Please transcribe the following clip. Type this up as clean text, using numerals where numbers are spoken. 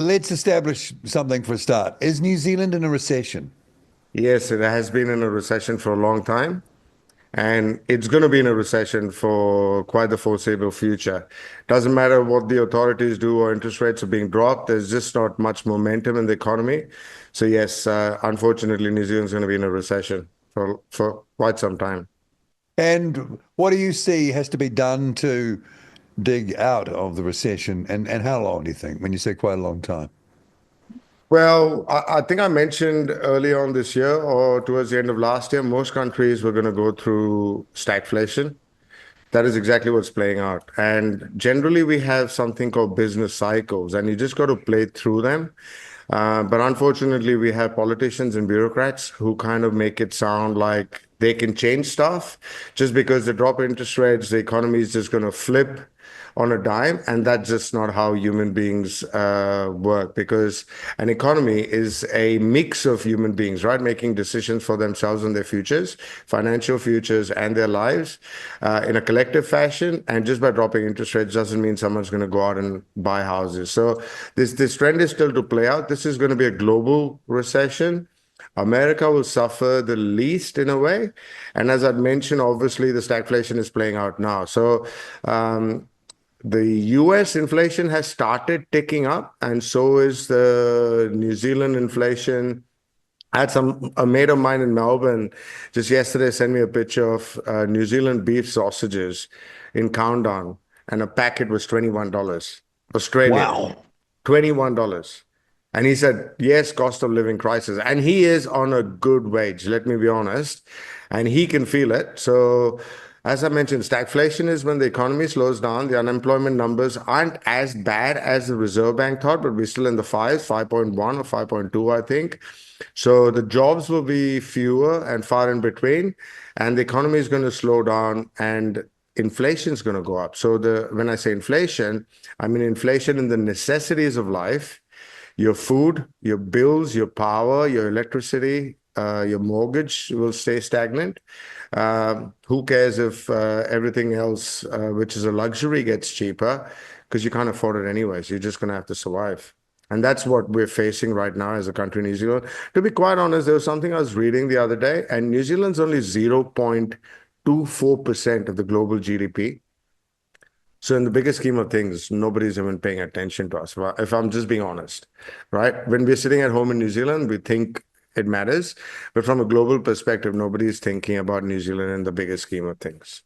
let's establish something for a start. Is New Zealand in a recession? Yes, it has been in a recession for a long time, and it's going to be in a recession for quite the foreseeable future. Doesn't matter what the authorities do or interest rates are being dropped, there's just not much momentum in the economy. So yes, unfortunately, New Zealand's going to be in a recession for quite some time. And what do you see has to be done to dig out of the recession? And how long do you think, when you say quite a long time? Well, I think I mentioned earlier on this year or towards the end of last year, most countries were going to go through stagflation. That is exactly what's playing out. And generally, we have something called business cycles, and you just got to play through them. But unfortunately, we have politicians and bureaucrats who kind of make it sound like they can change stuff just because they drop interest rates, the economy is just going to flip on a dime. And that's just not how human beings work, because an economy is a mix of human beings, right? Making decisions for themselves and their futures, financial futures and their lives in a collective fashion. And just by dropping interest rates doesn't mean someone's going to go out and buy houses. So this trend is still to play out. This is going to be a global recession. America will suffer the least in a way. And as I'd mentioned, obviously the stagflation is playing out now. So the US inflation has started ticking up, and so is the New Zealand inflation. I had a mate of mine in Melbourne just yesterday sent me a picture of New Zealand beef sausages in Countdown, and a packet was $21 Australian. Wow. $21. And he said, yes, cost of living crisis. And he is on a good wage, let me be honest, and he can feel it. So as I mentioned, stagflation is when the economy slows down. The unemployment numbers aren't as bad as the Reserve Bank thought, but we're still in the fives, 5.1 or 5.2, I think. So the jobs will be fewer and far in between, and the economy is going to slow down, and inflation is going to go up. So when I say inflation, I mean inflation in the necessities of life, your food, your bills, your power, your electricity, your mortgage will stay stagnant. Who cares if everything else, which is a luxury, gets cheaper, because you can't afford it anyways. You're just going to have to survive. And that's what we're facing right now as a country, New Zealand. To be quite honest, there was something I was reading the other day, and New Zealand's only 0.24% of the global GDP. So in the bigger scheme of things, nobody's even paying attention to us, if I'm just being honest, right? When we're sitting at home in New Zealand, we think it matters. But from a global perspective, nobody's thinking about New Zealand in the bigger scheme of things.